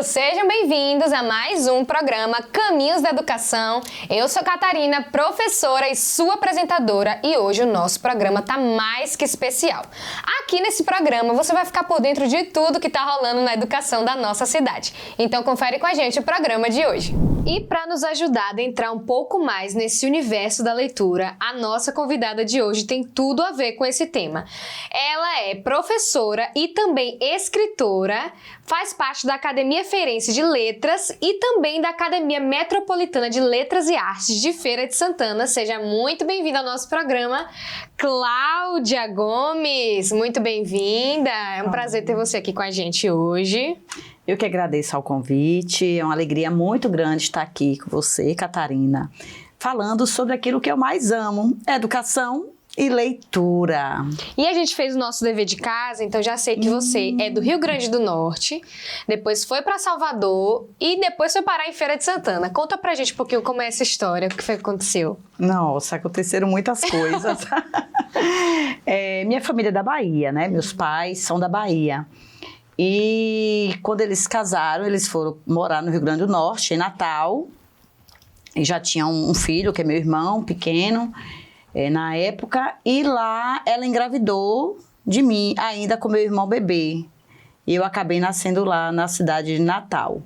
Sejam bem-vindos a mais um programa Caminhos da Educação. Eu sou Catarina, professora e sua apresentadora, e hoje o nosso programa tá mais que especial. Aqui nesse programa você vai ficar por dentro de tudo que tá rolando na educação da nossa cidade. Então confere com a gente o programa de hoje. E para nos ajudar a adentrar um pouco mais nesse universo da leitura, a nossa convidada de hoje tem tudo a ver com esse tema. Ela é professora e também escritora, faz parte da Academia Feirense de Letras e também da Academia Metropolitana de Letras e Artes de Feira de Santana. Seja muito bem-vinda ao nosso programa, Cláudia Gomes. Muito bem-vinda. É um prazer ter você aqui com a gente hoje. Eu que agradeço ao convite, é uma alegria muito grande estar aqui com você, Catarina, falando sobre aquilo que eu mais amo, educação e leitura. E a gente fez o nosso dever de casa, então já sei que você é do Rio Grande do Norte, depois foi para Salvador e depois foi parar em Feira de Santana. Conta pra gente um pouquinho como é essa história, o que foi que aconteceu. Nossa, aconteceram muitas coisas. Minha família é da Bahia, né? Meus pais são da Bahia. E quando eles casaram, eles foram morar no Rio Grande do Norte, em Natal. E já tinha um filho, que é meu irmão, pequeno, na época. E lá ela engravidou de mim, ainda com meu irmão bebê. E eu acabei nascendo lá na cidade de Natal.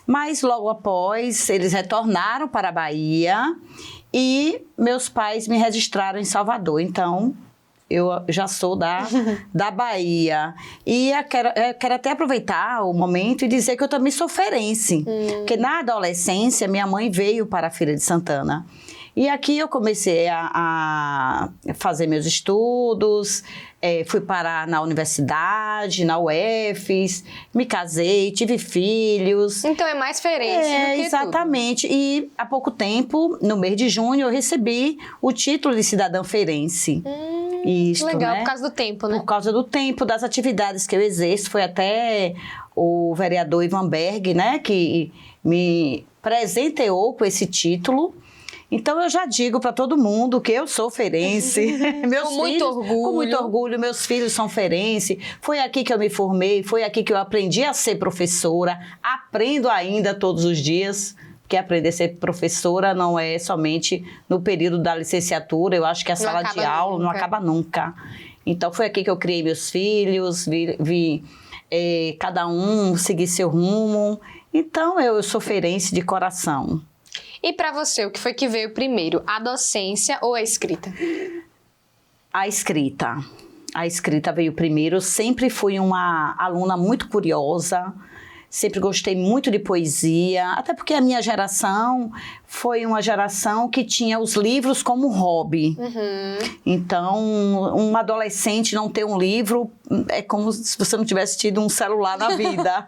Mas logo após, eles retornaram para a Bahia e meus pais me registraram em Salvador. Então, eu já sou da Bahia. E eu quero até aproveitar o momento e dizer que eu também sou feirense. Porque na adolescência, minha mãe veio para a Feira de Santana. E aqui eu comecei a fazer meus estudos, fui parar na universidade, na UFES, me casei, tive filhos. Então é mais feirense do que exatamente. tudo. E há pouco tempo, no mês de junho, eu recebi o título de cidadã feirense. Isto, legal, né? por causa do tempo, né? Por causa do tempo, das atividades que eu exerço. Foi até o vereador Ivan Berg, né, que me presenteou com esse título. Então, eu já digo para todo mundo que eu sou feirense. Com muito orgulho. Com muito orgulho. Meus filhos são feirense. Foi aqui que eu me formei, foi aqui que eu aprendi a ser professora. Aprendo ainda todos os dias. Porque aprender a ser professora não é somente no período da licenciatura. Eu acho que a sala de aula não acaba nunca. Então, foi aqui que eu criei meus filhos, vi cada um seguir seu rumo. Então, eu sou feirense de coração. E para você, o que foi que veio primeiro, a docência ou a escrita? A escrita. A escrita veio primeiro. Eu sempre fui uma aluna muito curiosa. Sempre gostei muito de poesia, até porque a minha geração foi uma geração que tinha os livros como hobby. Então, um adolescente não ter um livro é como se você não tivesse tido um celular na vida.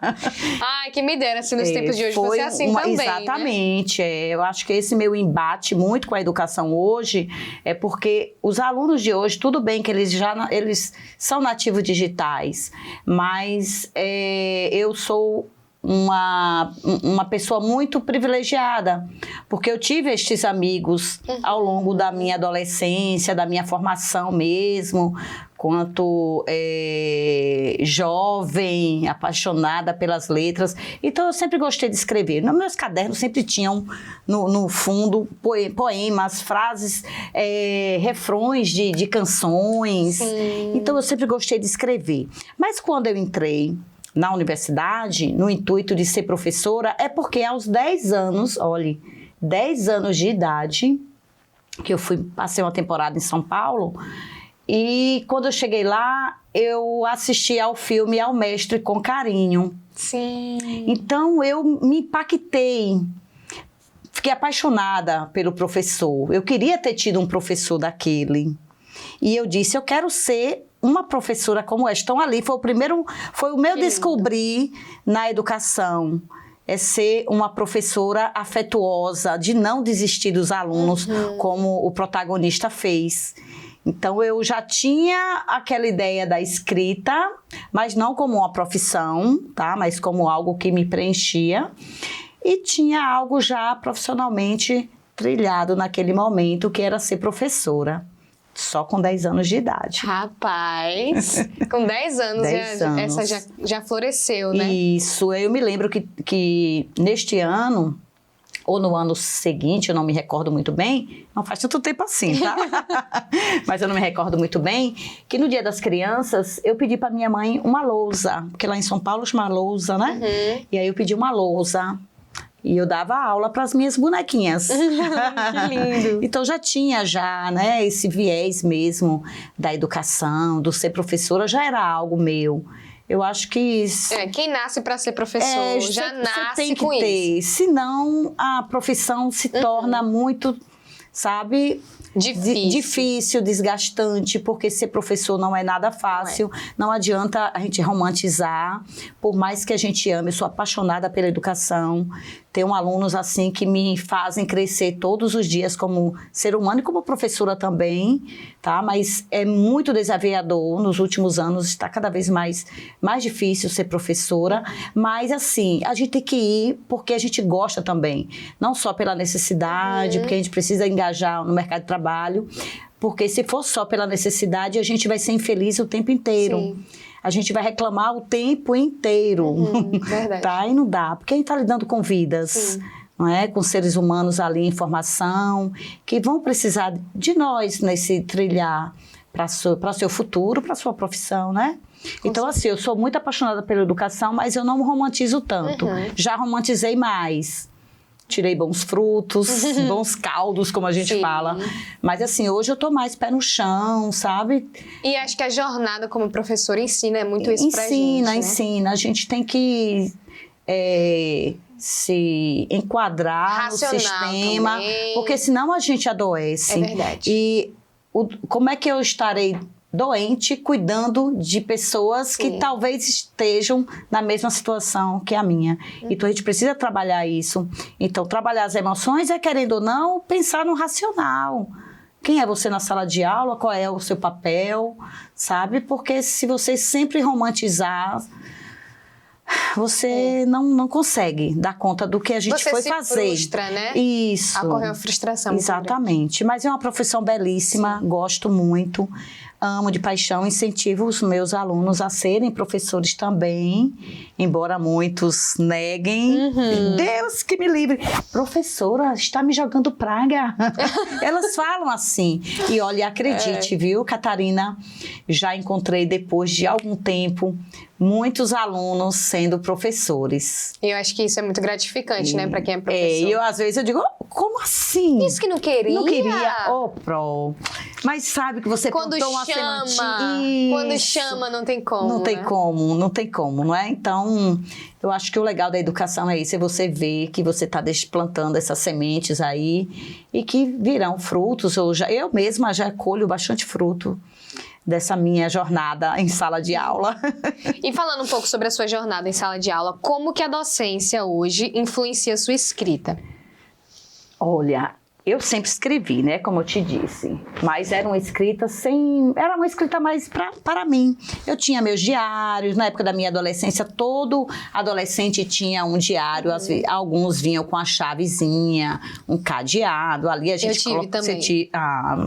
Ai, que me dera se nos tempos de hoje fosse assim também, exatamente. Né? Eu acho que esse meu embate muito com a educação hoje é porque os alunos de hoje, tudo bem que eles são nativos digitais, mas eu sou uma pessoa muito privilegiada, porque eu tive estes amigos ao longo da minha adolescência, da minha formação mesmo, quanto jovem, apaixonada pelas letras. Então, eu sempre gostei de escrever. Nos meus cadernos sempre tinham, no fundo, poemas, frases, refrões de canções. Sim. Então, eu sempre gostei de escrever. Mas quando eu entrei na universidade, no intuito de ser professora, é porque aos 10 anos, olhe, 10 anos de idade, que eu passei uma temporada em São Paulo, e quando eu cheguei lá, eu assisti ao filme Ao Mestre com Carinho. Sim. Então, eu me impactei. Fiquei apaixonada pelo professor. Eu queria ter tido um professor daquele. E eu disse, eu quero ser uma professora como esta. Então, ali foi o meu descobrir na educação. É ser uma professora afetuosa, de não desistir dos alunos, como o protagonista fez. Então, eu já tinha aquela ideia da escrita, mas não como uma profissão, tá? Mas como algo que me preenchia. E tinha algo já profissionalmente trilhado naquele momento, que era ser professora. Só com 10 anos de idade. Rapaz, com 10 anos, 10 anos. essa já floresceu, né? Isso, eu me lembro que neste ano, ou no ano seguinte, eu não me recordo muito bem, não faz tanto tempo assim, tá? Mas eu não me recordo muito bem, que no Dia das Crianças, eu pedi para minha mãe uma lousa, porque lá em São Paulo chama lousa, né? Uhum. E aí eu pedi uma lousa. E eu dava aula para as minhas bonequinhas. Que lindo. Então já tinha né, esse viés mesmo da educação, do ser professora, já era algo meu. Eu acho que... Quem nasce para ser professor já nasce você tem que com ter, isso. senão a profissão se torna muito, sabe... Difícil, desgastante, porque ser professor não é nada fácil. Não adianta a gente romantizar, por mais que a gente ame. Eu sou apaixonada pela educação. Tenho alunos assim que me fazem crescer todos os dias como ser humano e como professora também, tá? Mas é muito desafiador. Nos últimos anos está cada vez mais difícil ser professora. Mas assim, a gente tem que ir porque a gente gosta também. Não só pela necessidade, porque a gente precisa engajar no mercado de trabalho. Porque se for só pela necessidade, a gente vai ser infeliz o tempo inteiro. Sim. A gente vai reclamar o tempo inteiro, verdade. tá? E não dá, porque a gente está lidando com vidas, Sim. não é? Com seres humanos ali em formação, que vão precisar de nós nesse trilhar para o seu futuro, para a sua profissão, né? Então, assim, eu sou muito apaixonada pela educação, mas eu não romantizo tanto. Já romantizei mais. Tirei bons frutos, bons caldos, como a gente fala. Mas assim, hoje eu tô mais pé no chão, sabe? E acho que a jornada como professora ensina muito isso pra gente, né? Ensina. A gente tem que se enquadrar no sistema, também. Porque senão a gente adoece. É verdade. E como é que eu estarei doente cuidando de pessoas que talvez estejam na mesma situação que a minha. Então a gente precisa trabalhar isso. Então trabalhar as emoções é, querendo ou não, pensar no racional. Quem é você na sala de aula? Qual é o seu papel? Sabe? Porque se você sempre romantizar, você não consegue dar conta do que a gente foi fazer. Você se frustra, né? Isso. Ocorre uma frustração. Exatamente. Mas é uma profissão belíssima, gosto muito. Amo de paixão, incentivo os meus alunos a serem professores também, embora muitos neguem. Deus que me livre. Professora, está me jogando praga. Elas falam assim. E olha, acredite, viu, Catarina? Já encontrei, depois de algum tempo, muitos alunos sendo professores. Eu acho que isso é muito gratificante, né, para quem é professor. E eu, às vezes, eu digo, como assim? Isso que não queria? Não queria, pro. Mas sabe que você plantou uma sementinha. Quando chama, não tem como. Não tem como, não tem como, não é? Então, eu acho que o legal da educação é isso, é você ver que você está plantando essas sementes aí e que virão frutos. Eu mesma já colho bastante fruto dessa minha jornada em sala de aula. E falando um pouco sobre a sua jornada em sala de aula, como que a docência hoje influencia a sua escrita? Olha, eu sempre escrevi, né, como eu te disse, mas era uma escrita mais para mim. Eu tinha meus diários, na época da minha adolescência, todo adolescente tinha um diário, alguns vinham com a chavezinha, um cadeado, ali a gente tive também.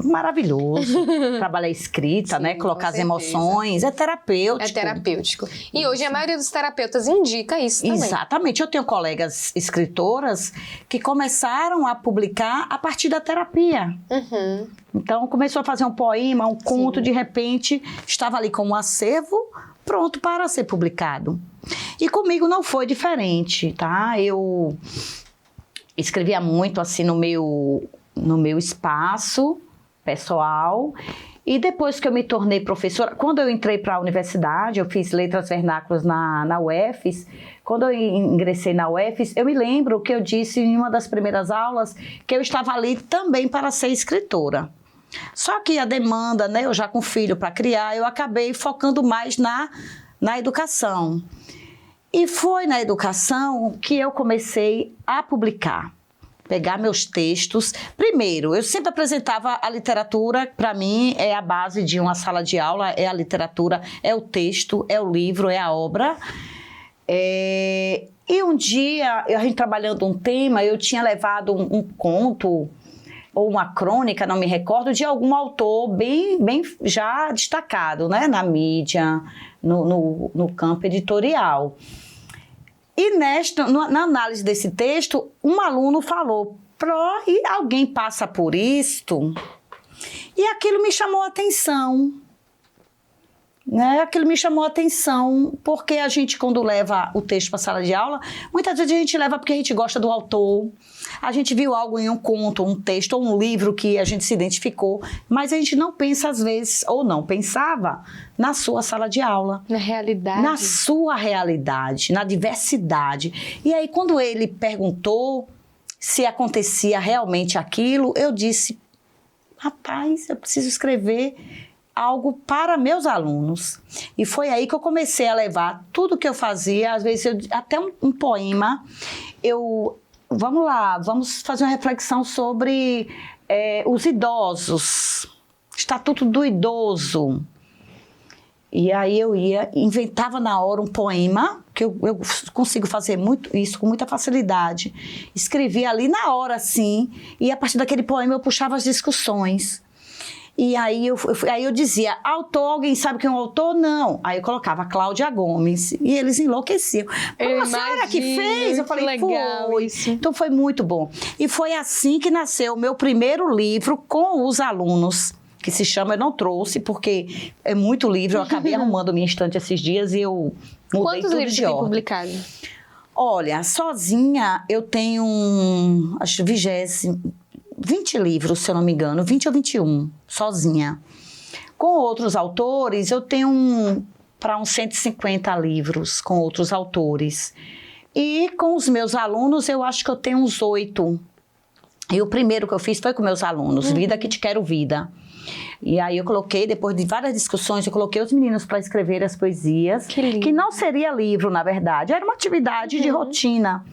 Maravilhoso. Trabalhar escrita, né, colocar as emoções, é terapêutico. É terapêutico. E hoje a maioria dos terapeutas indica isso também. Exatamente. Eu tenho colegas escritoras que começaram a publicar a partir da terapia. Então, começou a fazer um poema, um conto, de repente, estava ali como um acervo, pronto para ser publicado. E comigo não foi diferente, tá? Eu escrevia muito, assim, no meu espaço pessoal. E depois que eu me tornei professora, quando eu entrei para a universidade, eu fiz letras vernáculas na UFES. Quando eu ingressei na UFES, eu me lembro que eu disse em uma das primeiras aulas que eu estava ali também para ser escritora. Só que a demanda, né, eu já com filho para criar, eu acabei focando mais na educação. E foi na educação que eu comecei a publicar. Pegar meus textos. Primeiro, eu sempre apresentava a literatura, para mim, é a base de uma sala de aula, é a literatura, é o texto, é o livro, é a obra. E um dia, a gente trabalhando um tema, eu tinha levado um conto ou uma crônica, não me recordo, de algum autor bem já destacado, né? Na mídia, no campo editorial. E na análise desse texto, um aluno falou, e alguém passa por isto? E aquilo me chamou a atenção. Né? Aquilo me chamou a atenção, porque a gente, quando leva o texto para a sala de aula, muitas vezes a gente leva porque a gente gosta do autor, a gente viu algo em um conto, um texto ou um livro que a gente se identificou, mas a gente não pensa às vezes, ou não pensava, na sua sala de aula. Na realidade. Na sua realidade, na diversidade. E aí, quando ele perguntou se acontecia realmente aquilo, eu disse, rapaz, eu preciso escrever algo para meus alunos. E foi aí que eu comecei a levar tudo que eu fazia, às vezes até um poema, vamos lá, vamos fazer uma reflexão sobre os idosos, Estatuto do Idoso. E aí eu inventava na hora um poema, que eu consigo fazer isso com muita facilidade. Escrevia ali na hora, assim, e a partir daquele poema eu puxava as discussões. E aí eu dizia, autor, alguém sabe quem é o autor? Não. Aí eu colocava Cláudia Gomes e eles enlouqueciam. A senhora que fez? Eu falei, foi. Isso. Então foi muito bom. E foi assim que nasceu o meu primeiro livro com os alunos, que se chama, eu não trouxe, porque é muito livro, eu acabei arrumando minha estante esses dias e eu mudei tudo de ordem. Quantos livros você tem publicado? Olha, sozinha eu tenho, acho, 20 livros, se eu não me engano, 20 ou 21, sozinha. Com outros autores, eu tenho para uns 150 livros com outros autores. E com os meus alunos, eu acho que eu tenho uns 8. E o primeiro que eu fiz foi com meus alunos, Vida que Te Quero Vida. E aí eu coloquei, depois de várias discussões, eu coloquei os meninos para escrever as poesias, que não seria livro, na verdade, era uma atividade de rotina.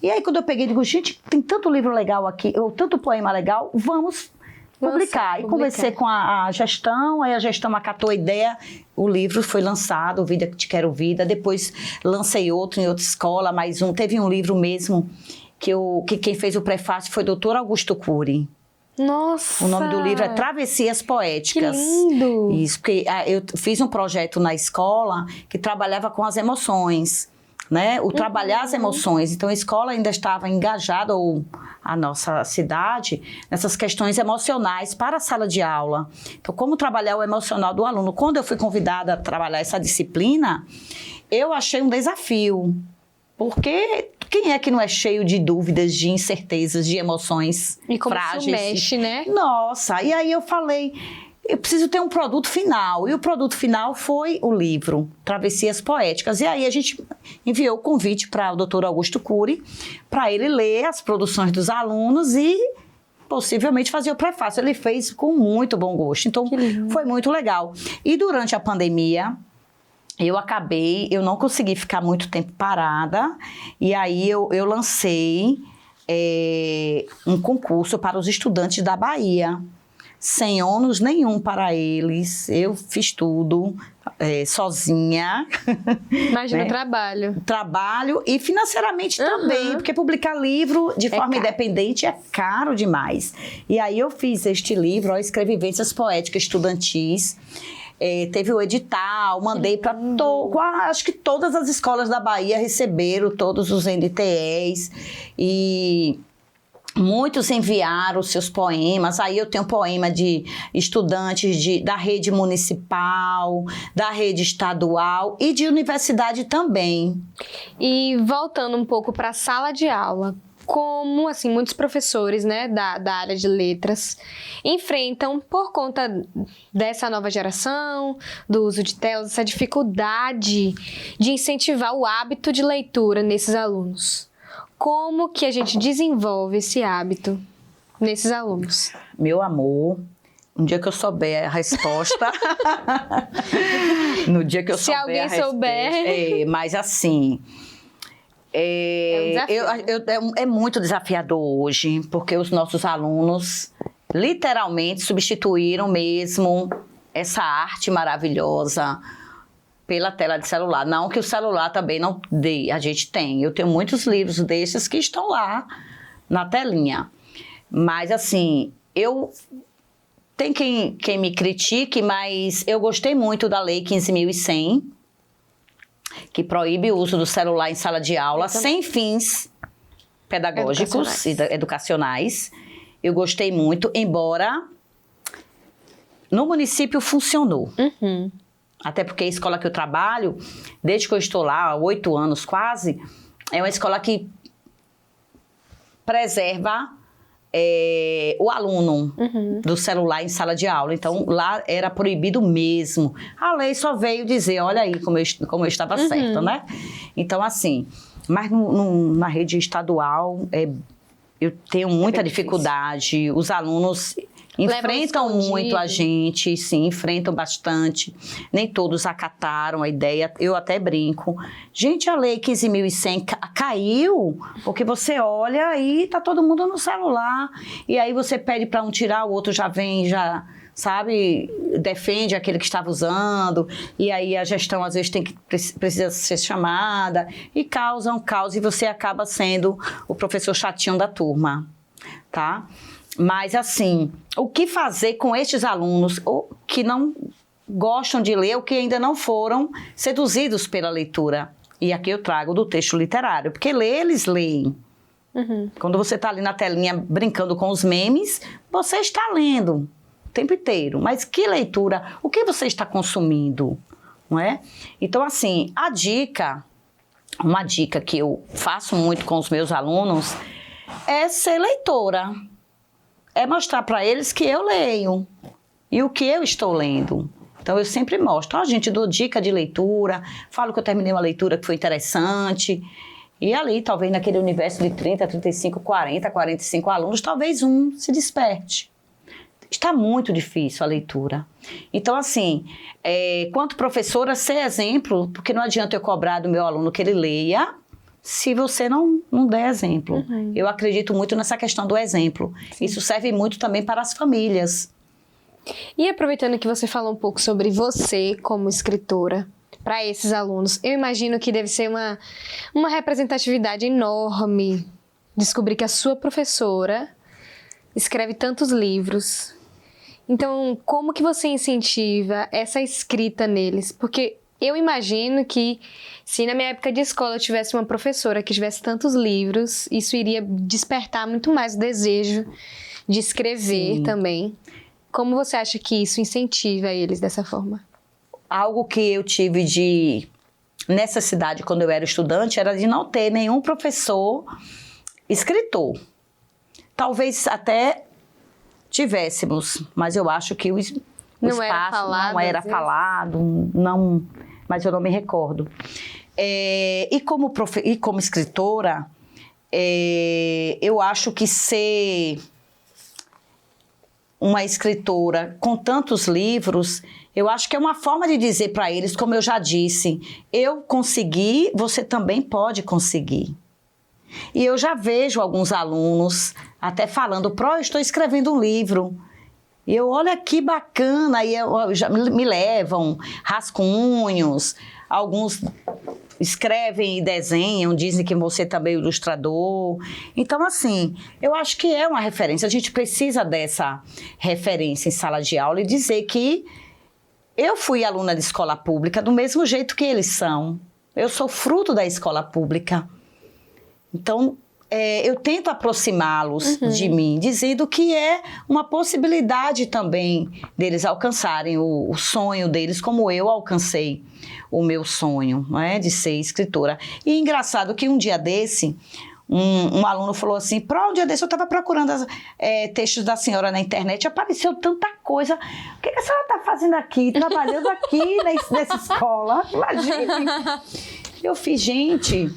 E aí quando eu peguei, digo, gente, tem tanto livro legal aqui, ou tanto poema legal, vamos publicar. E conversei com a gestão, aí a gestão acatou a ideia, o livro foi lançado, Vida que Te Quero Vida, depois lancei outro em outra escola, mais um, teve um livro mesmo, que quem fez o prefácio foi o Dr. Augusto Cury. Nossa! O nome do livro é Travessias Poéticas. Que lindo! Isso, porque eu fiz um projeto na escola que trabalhava com as emoções, né? O trabalhar as emoções. Então, a escola ainda estava engajada, ou a nossa cidade, nessas questões emocionais para a sala de aula. Então, como trabalhar o emocional do aluno? Quando eu fui convidada a trabalhar essa disciplina, eu achei um desafio. Porque quem é que não é cheio de dúvidas, de incertezas, de emoções e como frágeis? Isso mexe, né? Nossa, e aí eu falei, eu preciso ter um produto final. E o produto final foi o livro, Travessias Poéticas. E aí a gente enviou o convite para o Dr. Augusto Cury, para ele ler as produções dos alunos e possivelmente fazer o prefácio. Ele fez com muito bom gosto, então foi muito legal. E durante a pandemia, eu não consegui ficar muito tempo parada, e aí eu lancei um concurso para os estudantes da Bahia, sem ônus nenhum para eles, eu fiz tudo sozinha. Imagina, né? Trabalho e financeiramente também, porque publicar livro de forma independente é caro demais. E aí eu fiz este livro, Escrevivências Poéticas Estudantis. Teve o edital, mandei para acho que todas as escolas da Bahia receberam todos os NTEs e muitos enviaram os seus poemas. Aí eu tenho poema de estudantes da rede municipal, da rede estadual e de universidade também. E voltando um pouco para a sala de aula, como, assim, muitos professores, né, da área de letras enfrentam, por conta dessa nova geração, do uso de telas, essa dificuldade de incentivar o hábito de leitura nesses alunos. Como que a gente desenvolve esse hábito nesses alunos? Meu amor, um dia que eu souber a resposta... no dia que eu souber a resposta... Se alguém souber... mas assim... É muito desafiador hoje, porque os nossos alunos literalmente substituíram mesmo essa arte maravilhosa pela tela de celular. Não que o celular também não dê, a gente tem. Eu tenho muitos livros desses que estão lá na telinha. Mas assim, Tem quem me critique, mas eu gostei muito da Lei 15.100, que proíbe o uso do celular em sala de aula sem fins pedagógicos e educacionais. Eu gostei muito, embora no município funcionou. Até porque a escola que eu trabalho, desde que eu estou lá, há 8 anos quase, é uma escola que preserva o aluno do celular em sala de aula. Então, lá era proibido mesmo. A lei só veio dizer, olha aí como eu estava certa, né? Então, assim, mas na rede estadual, eu tenho muita dificuldade. Os alunos enfrentam muito a gente, sim, enfrentam bastante. Nem todos acataram a ideia. Eu até brinco. Gente, a lei 15.100 caiu porque você olha e tá todo mundo no celular. E aí você pede para um tirar, o outro já vem, sabe, defende aquele que estava usando. E aí a gestão às vezes precisa ser chamada e causa um caos e você acaba sendo o professor chatinho da turma, tá? Mas, assim, o que fazer com estes alunos que não gostam de ler ou que ainda não foram seduzidos pela leitura? E aqui eu trago do texto literário, porque eles leem. Quando você está ali na telinha brincando com os memes, você está lendo o tempo inteiro. Mas que leitura? O que você está consumindo? Não é? Então, assim, uma dica que eu faço muito com os meus alunos é ser leitora. É mostrar para eles que eu leio e o que eu estou lendo. Então, eu sempre mostro. Gente, dou dica de leitura, falo que eu terminei uma leitura que foi interessante. E ali, talvez naquele universo de 30, 35, 40, 45 alunos, talvez um se desperte. Está muito difícil a leitura. Então, assim, quanto professora, ser exemplo, porque não adianta eu cobrar do meu aluno que ele leia se você não der exemplo. Eu acredito muito nessa questão do exemplo. Sim. Isso serve muito também para as famílias. E aproveitando que você falou um pouco sobre você como escritora, para esses alunos, eu imagino que deve ser uma representatividade enorme descobrir que a sua professora escreve tantos livros. Então, como que você incentiva essa escrita neles? Porque eu imagino que se na minha época de escola eu tivesse uma professora que tivesse tantos livros, isso iria despertar muito mais o desejo de escrever. Sim. Também. Como você acha que isso incentiva eles dessa forma? Algo que eu tive nessa cidade quando eu era estudante era de não ter nenhum professor escritor. Talvez até tivéssemos, mas eu acho que o espaço não era falado, não, mas eu não me recordo. E como escritora, eu acho que ser uma escritora com tantos livros, eu acho que é uma forma de dizer para eles, como eu já disse, eu consegui, você também pode conseguir. E eu já vejo alguns alunos até falando, eu estou escrevendo um livro. E eu, olha que bacana, e já me levam rascunhos, alguns escrevem e desenham, dizem que você também é ilustrador. Então, assim, eu acho que é uma referência. A gente precisa dessa referência em sala de aula e dizer que eu fui aluna de escola pública do mesmo jeito que eles são. Eu sou fruto da escola pública. Então, eu tento aproximá-los de mim, dizendo que é uma possibilidade também deles alcançarem o sonho deles, como eu alcancei o meu sonho, não é? De ser escritora. E engraçado que um dia desse, um aluno falou assim, um dia desse eu estava procurando textos da senhora na internet, apareceu tanta coisa, o que a senhora está fazendo aqui, trabalhando aqui nessa escola? Imagine. Eu fiz, gente...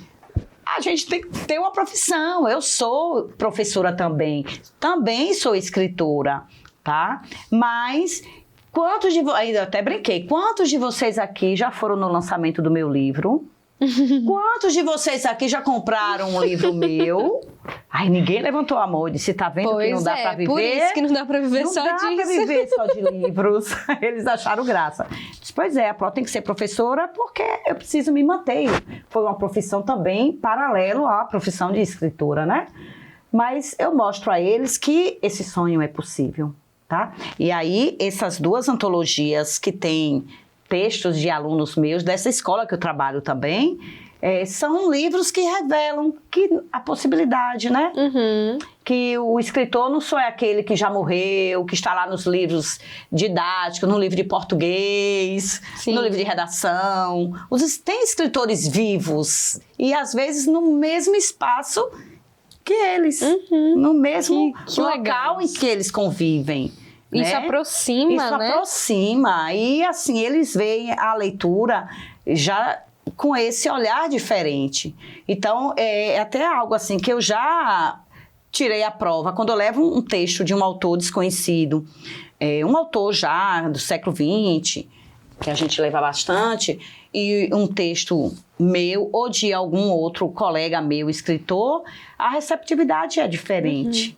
A gente tem que ter uma profissão. Eu sou professora também sou escritora, tá? Mas ainda até brinquei, quantos de vocês aqui já foram no lançamento do meu livro? Quantos de vocês aqui já compraram um livro meu? Ai, ninguém levantou a mão e disse, tá vendo que não dá pra viver? Por isso que não dá pra viver só disso. Não dá pra viver só de livros. Eles acharam graça. Disse, pois é, a Pró tem que ser professora porque eu preciso me manter. Foi uma profissão também paralelo à profissão de escritora, né? mas eu mostro a eles que esse sonho é possível, tá? E aí, essas 2 antologias que têm textos de alunos meus, dessa escola que eu trabalho também, são livros que revelam a possibilidade, né? Que o escritor não só é aquele que já morreu, que está lá nos livros didáticos, no livro de português, no livro de redação. Tem escritores vivos e, às vezes, no mesmo espaço que eles, no mesmo local em que eles convivem. Isso aproxima, Isso né? aproxima. E, assim, eles veem a leitura já com esse olhar diferente. Então, é até algo assim que eu já tirei a prova. Quando eu levo um texto de um autor desconhecido, um autor já do século XX, que a gente leva bastante, e um texto meu ou de algum outro colega meu, escritor, a receptividade é diferente.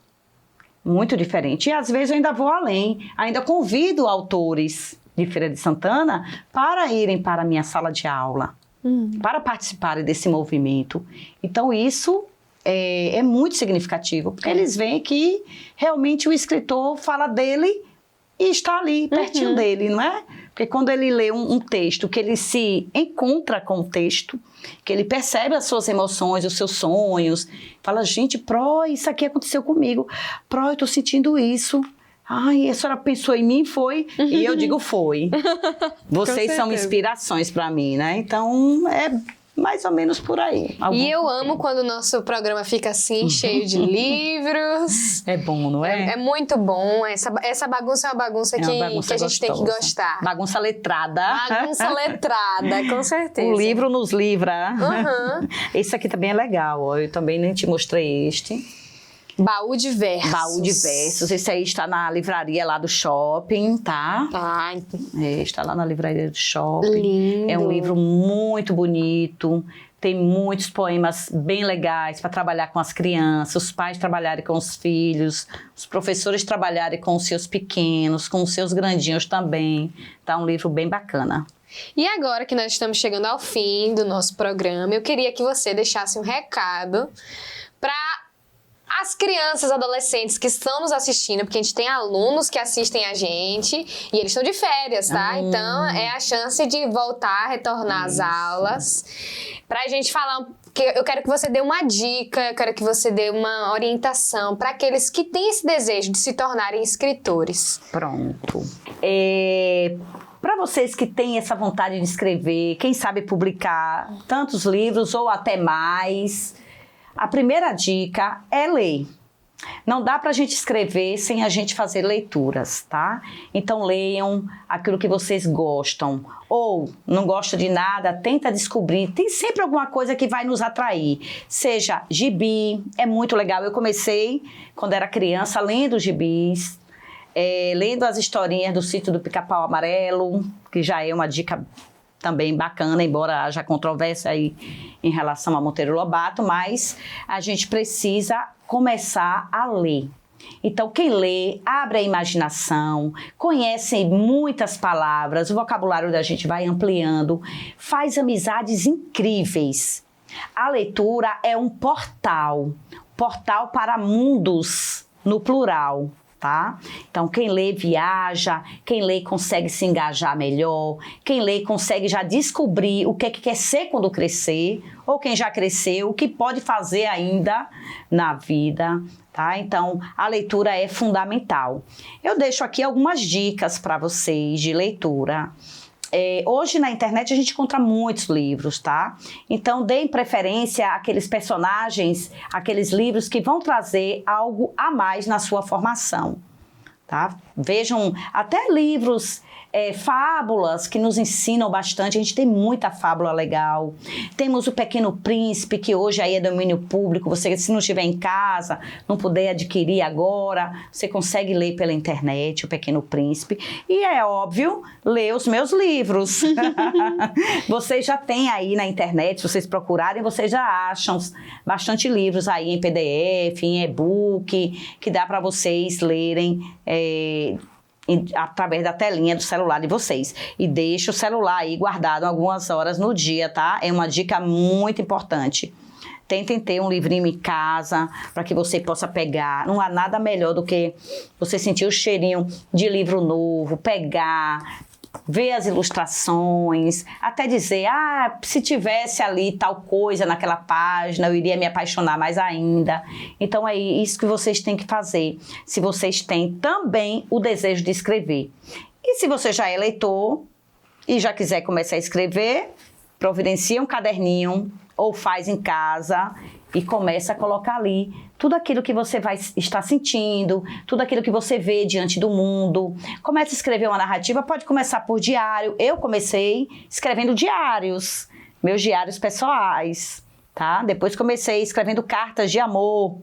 Muito diferente. E, às vezes, eu ainda vou além. Ainda convido autores de Feira de Santana para irem para a minha sala de aula, para participarem desse movimento. Então, isso é muito significativo, porque eles veem que realmente o escritor fala dele e está ali, pertinho dele, não é? Porque quando ele lê um texto, que ele se encontra com o texto, que ele percebe as suas emoções, os seus sonhos, fala, gente, isso aqui aconteceu comigo. Eu estou sentindo isso. Ai, a senhora pensou em mim, foi? E eu digo, foi. Vocês são inspirações para mim, né? Então, é mais ou menos por aí. E eu amo quando o nosso programa fica assim, cheio de livros. É bom, não é? É muito bom. Essa bagunça é uma bagunça que a gente gostosa. tem que gostar. Bagunça letrada. Bagunça letrada, com certeza. O livro nos livra. Esse aqui também é legal, ó. Eu também nem te mostrei este. Baú de Versos. Baú de Versos. Esse aí está na livraria lá do shopping, tá? Está lá na livraria do shopping. Lindo. É um livro muito bonito. Tem muitos poemas bem legais para trabalhar com as crianças, os pais trabalharem com os filhos, os professores trabalharem com os seus pequenos, com os seus grandinhos também. Tá um livro bem bacana. E agora que nós estamos chegando ao fim do nosso programa, eu queria que você deixasse um recado para as crianças, adolescentes que estão nos assistindo, porque a gente tem alunos que assistem a gente e eles estão de férias, tá? Então, é a chance de voltar, retornar às aulas. Pra gente falar, eu quero que você dê uma dica, eu quero que você dê uma orientação para aqueles que têm esse desejo de se tornarem escritores. Pronto. Para vocês que têm essa vontade de escrever, quem sabe publicar tantos livros ou até mais, a primeira dica é ler. Não dá para a gente escrever sem a gente fazer leituras, tá? Então leiam aquilo que vocês gostam. Ou não gosta de nada, tenta descobrir. Tem sempre alguma coisa que vai nos atrair. Seja gibi, é muito legal. Eu comecei, quando era criança, lendo gibis. Lendo as historinhas do Sítio do Pica-Pau Amarelo, que já é uma dica também bacana, embora haja controvérsia aí em relação a Monteiro Lobato, mas a gente precisa começar a ler. Então, quem lê, abre a imaginação, conhece muitas palavras, o vocabulário da gente vai ampliando, faz amizades incríveis. A leitura é um portal para mundos, no plural. Tá? Então, quem lê viaja, quem lê consegue se engajar melhor, quem lê consegue já descobrir o que quer ser quando crescer, ou quem já cresceu, o que pode fazer ainda na vida, tá? Então, a leitura é fundamental. Eu deixo aqui algumas dicas para vocês de leitura. Hoje na internet a gente encontra muitos livros, tá? Então deem preferência àqueles personagens, àqueles livros que vão trazer algo a mais na sua formação, tá? Vejam até livros, fábulas que nos ensinam bastante. A gente tem muita fábula legal. Temos o Pequeno Príncipe, que hoje aí é domínio público. Você, se não estiver em casa, não puder adquirir agora, você consegue ler pela internet o Pequeno Príncipe. E é óbvio, ler os meus livros. Vocês já têm aí na internet, se vocês procurarem, vocês já acham bastante livros aí em PDF, em e-book, que dá para vocês lerem através da telinha do celular de vocês. E deixa o celular aí guardado algumas horas no dia, tá? É uma dica muito importante. tentem ter um livrinho em casa para que você possa pegar. Não há nada melhor do que você sentir o cheirinho de livro novo, pegar, ver as ilustrações, até dizer, se tivesse ali tal coisa naquela página, eu iria me apaixonar mais ainda. Então é isso que vocês têm que fazer, se vocês têm também o desejo de escrever. E se você já é leitor e já quiser começar a escrever, providencia um caderninho ou faz em casa e começa a colocar ali tudo aquilo que você vai estar sentindo, tudo aquilo que você vê diante do mundo. Comece a escrever uma narrativa, pode começar por diário. Eu comecei escrevendo diários, meus diários pessoais, tá? Depois comecei escrevendo cartas de amor,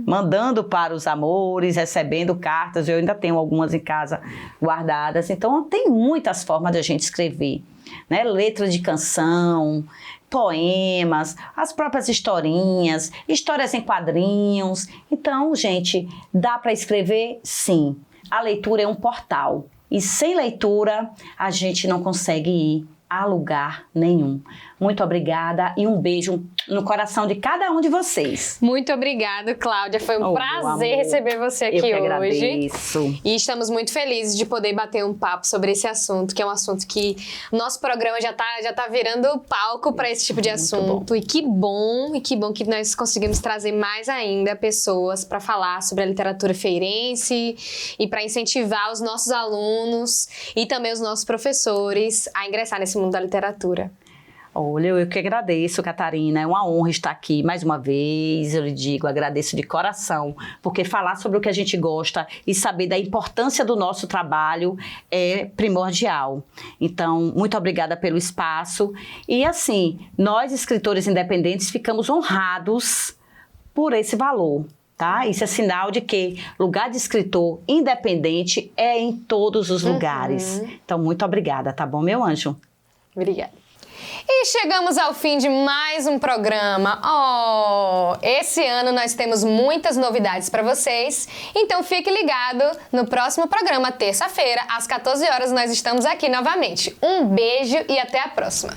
mandando para os amores, recebendo cartas. Eu ainda tenho algumas em casa guardadas. Então, tem muitas formas de a gente escrever, né? Letra de canção, poemas, as próprias historinhas, histórias em quadrinhos. Então, gente, dá para escrever? Sim. A leitura é um portal. E sem leitura, a gente não consegue ir a lugar nenhum. Muito obrigada e um beijo no coração de cada um de vocês. Muito obrigada, Cláudia. Foi um prazer receber você aqui hoje. Eu que agradeço. E estamos muito felizes de poder bater um papo sobre esse assunto, que é um assunto que nosso programa já tá virando palco para esse tipo de assunto. E que bom que nós conseguimos trazer mais ainda pessoas para falar sobre a literatura feirense e para incentivar os nossos alunos e também os nossos professores a ingressar nesse mundo da literatura. Olha, eu que agradeço, Catarina. É uma honra estar aqui mais uma vez. Eu lhe digo, agradeço de coração, porque falar sobre o que a gente gosta e saber da importância do nosso trabalho é primordial. Então, muito obrigada pelo espaço. E assim, nós, escritores independentes, ficamos honrados por esse valor. Tá? Isso é sinal de que lugar de escritor independente é em todos os lugares. Então, muito obrigada, tá bom, meu anjo? Obrigada. E chegamos ao fim de mais um programa. Esse ano nós temos muitas novidades para vocês, então fique ligado no próximo programa, terça-feira, às 14 horas, nós estamos aqui novamente. Um beijo e até a próxima.